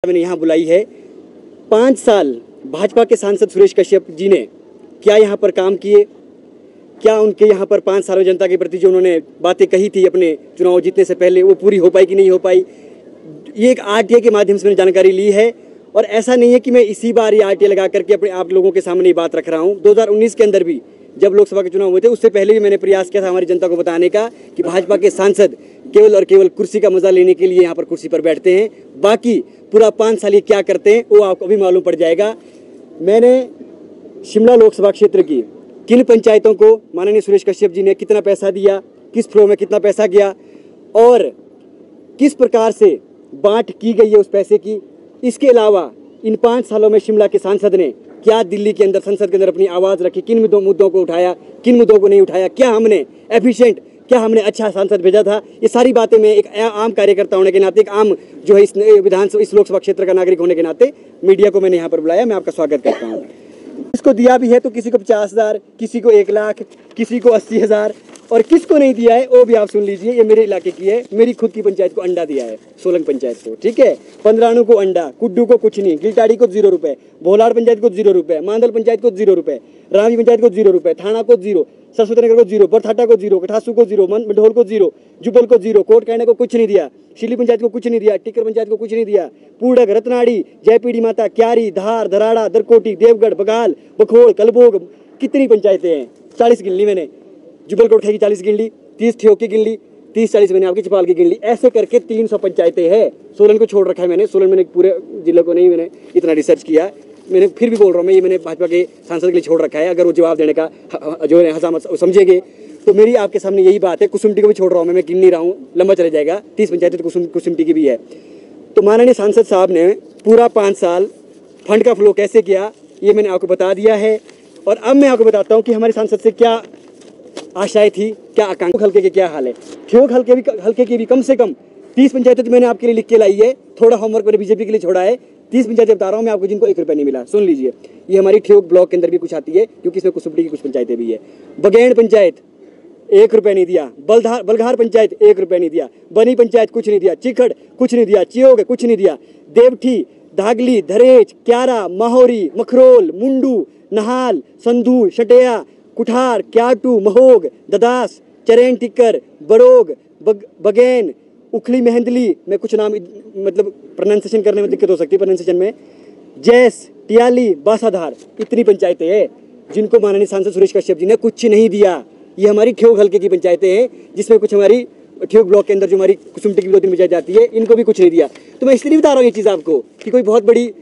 मैंने यहाँ बुलाई है। 5 साल भाजपा के सांसद सुरेश कश्यप जी ने क्या यहाँ पर काम किए, क्या उनके यहाँ पर 5 सालों जनता के प्रति जो उन्होंने बातें कही थी अपने चुनाव जीतने से पहले वो पूरी हो पाई कि नहीं हो पाई, ये एक आरटीआई के माध्यम से मैंने जानकारी ली है। और ऐसा नहीं है कि मैं इसी बार ये आरटीआई लगा करके अपने आप लोगों के सामने ये बात रख रहा हूँ। 2019 के अंदर भी जब लोकसभा के चुनाव हुए थे उससे पहले भी मैंने प्रयास किया था हमारी जनता को बताने का कि भाजपा के सांसद केवल और केवल कुर्सी का मजा लेने के लिए यहाँ पर कुर्सी पर बैठते हैं, बाकी पूरा 5 साल ये क्या करते हैं वो आपको अभी मालूम पड़ जाएगा। मैंने शिमला लोकसभा क्षेत्र की किन पंचायतों को माननीय सुरेश कश्यप जी ने कितना पैसा दिया, किस फ्लो में कितना पैसा गया और किस प्रकार से बांट की गई है उस पैसे की, इसके अलावा इन 5 सालों में शिमला के सांसद ने क्या दिल्ली के अंदर संसद के अंदर अपनी आवाज़ रखी, किन मुद्दों को उठाया, किन मुद्दों को नहीं उठाया, क्या हमने एफिशिएंट, क्या हमने अच्छा सांसद भेजा था, ये सारी बातें मैं एक आम कार्यकर्ता होने के नाते, एक आम जो है इस लोकसभा क्षेत्र का नागरिक होने के नाते मीडिया को मैंने यहाँ पर बुलाया। मैं आपका स्वागत करता हूँ। किसको दिया भी है तो किसी को 50,000, किसी को 1 लाख, किसी को 80,000 और किसको नहीं दिया है वो भी आप सुन लीजिए। ये मेरे इलाके की है, मेरी खुद की पंचायत को अंडा दिया है, सोलंग पंचायत को, ठीक है। पंद्राणु को अंडा, कुड्डू को कुछ नहीं, गिलटाड़ी को 0 रुपए, भोलाड़ पंचायत को 0 रुपए, मांदल पंचायत को 0 रुपए, रावी पंचायत को 0 रुपए, थाना को 0, सरस्वती नगर को 0, बरथाटा को 0, कठासू को 0, मंढोल को 0, जुबल को 0, कोट कहने को कुछ नहीं दिया, शिली पंचायत को कुछ नहीं दिया, टिक्कर पंचायत को कुछ नहीं दिया, पूड़क, रत्नाड़ी, जयपीड़ी माता, क्यारी, धार, धराड़ा, दरकोटी, देवगढ़, बघाल, बखोड़, कलबोग, कितनी पंचायतें हैं, 40 गिन ली मैंने। जुबल कोट की 40 गिन ली, 30 ठियोग की गिन ली, 30-40 मैंने आपकी चपाल की गिन ली, ऐसे करके 300 पंचायतें हैं। सोलन को छोड़ रखा है मैंने, सोलन मैंने पूरे जिले को नहीं मैंने इतना रिसर्च किया, मैंने फिर भी बोल रहा हूँ मैं, ये मैंने भाजपा के सांसद के लिए छोड़ रखा है। अगर वो जवाब देने का जो है हसामत समझेंगे तो मेरी आपके सामने यही बात है। कुसुम्पटी को भी छोड़ रहा हूँ मैं गिन नहीं रहा हूँ, लंबा चले जाएगा, 30 पंचायतें तो कुसुम्पटी की भी है। तो माननीय सांसद साहब ने पूरा 5 साल फंड का फ्लो कैसे किया ये मैंने आपको बता दिया है। और अब मैं आपको बताता हूँ कि हमारे सांसद से क्या आशाएं थी, क्या आकांक्षा, हल्के के क्या हाल है। ठियोग हल्के की भी कम से कम 30 पंचायतें तो मैंने आपके लिए लिख के लाई है, थोड़ा होमवर्क मैंने बीजेपी के लिए छोड़ा है। 30 पंचायतें बता रहा हूँ मैं आपको जिनको 1 रुपया नहीं मिला, सुन लीजिए। ये हमारी ठियोग ब्लॉक के अंदर भी कुछ आती है क्योंकि इसमें कुसुम्पटी की कुछ पंचायतें भी है। बगैण पंचायत 1 रुपया नहीं दिया, बलघार पंचायत 1 रुपया नहीं दिया, बनी पंचायत कुछ नहीं दिया, चिखड़ कुछ नहीं दिया, चियोग कुछ नहीं दिया, देवठी, धागली, धरेच, क्यारा, माहौरी, मखरोल, मुंडू, नहाल, संधू, शटेया, कुठार, क्याटू, महोग, ददास, चरैन टिक्कर, बड़ोग, बगैन, उखली मेहंदली, मैं कुछ नाम मतलब प्रोनाउंसिएशन करने में दिक्कत हो सकती है प्रोनाउंसिएशन में, जैस, टियाली, बासाधार, इतनी पंचायतें हैं जिनको माननीय सांसद सुरेश कश्यप जी ने कुछ नहीं दिया। ये हमारी ठियोग हल्के की पंचायतें हैं जिसमें कुछ हमारी ठियोग ब्लॉक के अंदर जो हमारी कुसुम्पटी की 2-3 पंचायत आती है, इनको भी कुछ नहीं दिया। तो मैं इसलिए बता रहा हूँ ये चीज़ आपको कि कोई बहुत बड़ी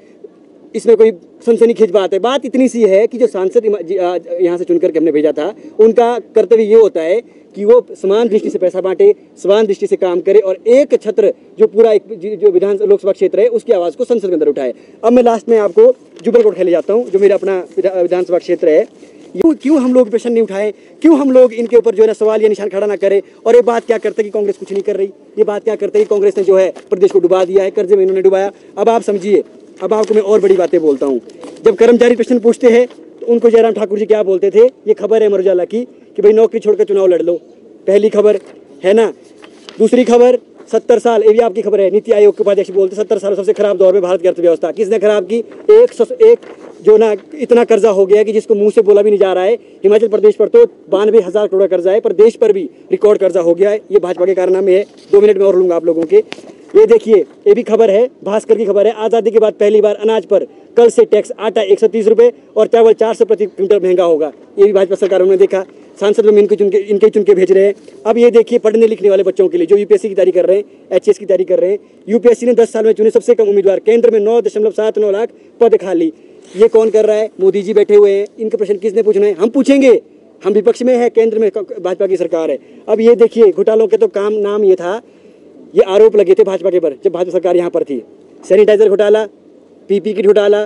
इसमें कोई सनसनीखेज बात है। बात इतनी सी है कि जो सांसद यहाँ से चुन करके हमने भेजा था उनका कर्तव्य ये होता है कि वो समान दृष्टि से पैसा बांटे, समान दृष्टि से काम करे और एक छत्र जो पूरा एक जो लोकसभा क्षेत्र है उसकी आवाज़ को संसद के अंदर उठाए। अब मैं लास्ट में आपको जुबल कोट खेले जाता हूँ जो मेरा अपना विधानसभा क्षेत्र है। क्यों हम लोग प्रश्न नहीं उठाएं, क्यों हम लोग इनके ऊपर जो है ना सवाल या निशान खड़ा ना करें। और ये बात क्या करते कि कांग्रेस कुछ नहीं कर रही, ये बात क्या करते कि कांग्रेस ने जो है प्रदेश को डुबा दिया है, कर्जे में इन्होंने डुबाया। अब आप समझिए, अब आपको मैं और बड़ी बातें बोलता हूँ। जब कर्मचारी प्रश्न पूछते हैं तो उनको जयराम ठाकुर जी क्या बोलते थे, ये खबर है अमर उजाला की कि भाई नौकरी छोड़कर चुनाव लड़ लो, पहली खबर है ना। दूसरी खबर 70 साल, ये भी आपकी खबर है, नीति आयोग के उपाध्यक्ष बोलते 70 साल सबसे खराब दौर में भारत की अर्थव्यवस्था। किसने खराब की? एक जो ना इतना कर्जा हो गया कि जिसको मुंह से बोला भी नहीं जा रहा है। हिमाचल प्रदेश पर तो 92,000 करोड़ कर्जा है, पर देश पर भी रिकॉर्ड कर्जा हो गया है। ये भाजपा के कारनामे है। 2 मिनट में और लूंगा आप लोगों के। ये देखिए, ये भी खबर है, भास्कर की खबर है, आज़ादी के बाद पहली बार अनाज पर कल से टैक्स, आटा 130 रुपये और चावल 400 प्रति क्विंटल महंगा होगा। ये भी भाजपा सरकार ने देखा, सांसद लोग इनके चुन के भेज रहे हैं। अब ये देखिए, पढ़ने लिखने वाले बच्चों के लिए जो यूपीएससी की तैयारी कर रहे हैं, एचएएस की तैयारी कर रहे हैं, यूपीएससी ने 10 साल में चुने सबसे कम उम्मीदवार, केंद्र में 9.79 लाख पद खाली। ये कौन कर रहा है? मोदी जी बैठे हुए हैं। इनके प्रश्न किसने पूछना है? हम पूछेंगे, हम विपक्ष में है, केंद्र में भाजपा की सरकार है। अब ये देखिए, घोटालों के तो काम नाम ये था, ये आरोप लगे थे भाजपा के पर जब भाजपा सरकार यहाँ पर थी। सैनिटाइजर घोटाला, पीपी किट घोटाला,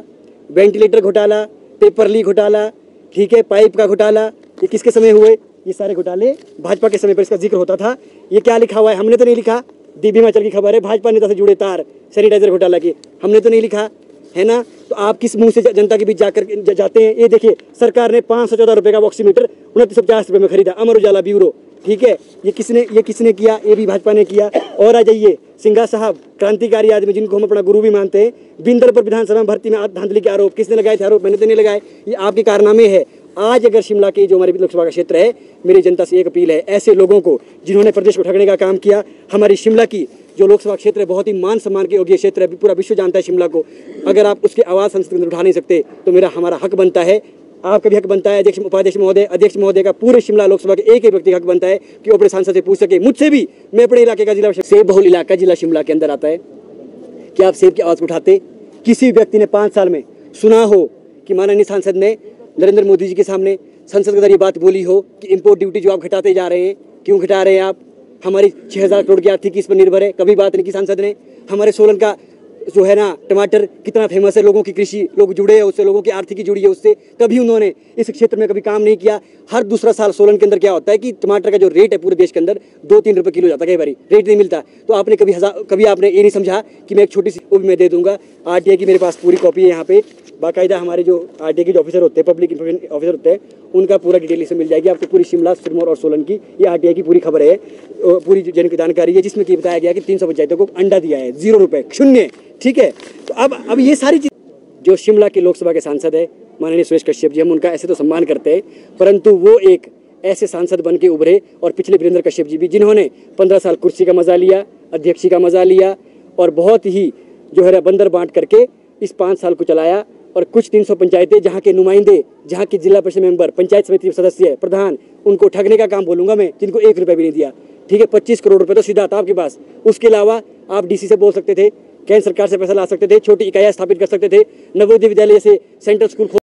वेंटिलेटर घोटाला, पेपर लीक घोटाला, ठीक है, पाइप का घोटाला। ये किसके समय हुए? ये सारे घोटाले भाजपा के समय पर इसका जिक्र होता था। ये क्या लिखा हुआ है? हमने तो नहीं लिखा। दिव्य हिमाचल की खबर है, भाजपा नेता से जुड़े तार सैनिटाइजर घोटाला की, हमने तो नहीं लिखा है ना। तो आप किस मुंह से जनता के बीच जाकर जाते हैं? ये देखिए, सरकार ने 514 रुपये का ऑक्सीमीटर 2950 रुपये में खरीदा, अमर उजाला ब्यूरो, ठीक है। ये किसने किया? ये भी भाजपा ने किया। और आ जाइए, सिंघा साहब क्रांतिकारी आदमी जिनको हम अपना गुरु भी मानते हैं, बिंदर पर विधानसभा में भर्ती में धांधली के आरोप किसने लगाए थे? आरोप मैंने तो नहीं लगाए, ये आपके कारनामे है। आज अगर शिमला के जो हमारे लोकसभा का क्षेत्र है, मेरी जनता से एक अपील है, ऐसे लोगों को जिन्होंने प्रदेश को ठगने का काम किया, हमारी शिमला की जो लोकसभा क्षेत्र है बहुत ही मान सम्मान के योग्य क्षेत्र है, पूरा विश्व जानता है शिमला को। अगर आप उसकी आवाज़ संसद के अंदर उठा नहीं सकते तो हमारा हक बनता है, आपका भी हक बनता है, अध्यक्ष उपाध्यक्ष महोदय, अध्यक्ष महोदय का, पूरे शिमला लोकसभा के एक व्यक्ति का हक बनता है कि वो अपने सांसद से पूछ सके। मुझसे भी, मैं अपने इलाके का जिला सेब बहुल इलाका जिला शिमला के अंदर आता है, क्या आप सेब की आवाज़ उठाते? किसी व्यक्ति ने 5 साल में सुना हो कि माननीय सांसद ने नरेंद्र मोदी जी के सामने संसद के अंदर ये बात बोली हो कि इम्पोर्ट ड्यूटी जो आप घटाते जा रहे हैं, क्यों घटा रहे हैं आप? हमारी 6000 करोड़ की आर्थिकी इस पर निर्भर है, कभी बात नहीं की सांसद ने। हमारे सोलन का जो है ना टमाटर कितना फेमस है, लोगों की कृषि, लोग जुड़े हैं उससे, लोगों की आर्थिकी जुड़ी है उससे, कभी उन्होंने इस क्षेत्र में कभी काम नहीं किया। हर दूसरा साल सोलन के अंदर क्या होता है कि टमाटर का जो रेट है पूरे देश के अंदर 2-3 रुपये किलो जाता है, कई बार रेट नहीं मिलता। तो आपने कभी आपने ये नहीं समझा कि मैं एक छोटी सी वो भी मैं दे दूंगा। आरटीआई की मेरे पास पूरी कॉपी है यहाँ पे, बाकायदा हमारे जो आरटीआई के जो ऑफिसर होते हैं, पब्लिक इंफॉर्मेशन ऑफिसर होते हैं, उनका पूरा डिटेल इसमें मिल जाएगी आपको। पूरी शिमला, सिरमौर और सोलन की ये आरटीआई की पूरी खबर है, पूरी जानकारी है, जिसमें कि बताया गया कि 300 पंचायतों को अंडा दिया है, 0 रुपये, शून्य। ठीक है, तो अब ये सारी चीज जो शिमला के लोकसभा के सांसद है माननीय सुरेश कश्यप जी, हम उनका ऐसे तो सम्मान करते हैं, परंतु वो एक ऐसे सांसद बन के उभरे, और पिछले वीरेंद्र कश्यप जी भी, जिन्होंने 15 साल कुर्सी का मजा लिया, अध्यक्षी का मजा लिया, और बहुत ही जो है बंदर बांट करके इस 5 साल को चलाया। और कुछ 300 पंचायतें जहाँ के नुमाइंदे, जहाँ के जिला परिषद मेंबर, पंचायत समिति सदस्य, प्रधान, उनको ठगने का काम बोलूँगा मैं, जिनको 1 रुपये भी नहीं दिया। ठीक है, 25 करोड़ रुपये तो सीधा था आपके पास। उसके अलावा आप डीसी से बोल सकते थे, केंद्र सरकार से पैसा ला सकते थे, छोटी इकाइयाँ स्थापित कर सकते थे, नवोदय विद्यालय से सेंट्रल स्कूल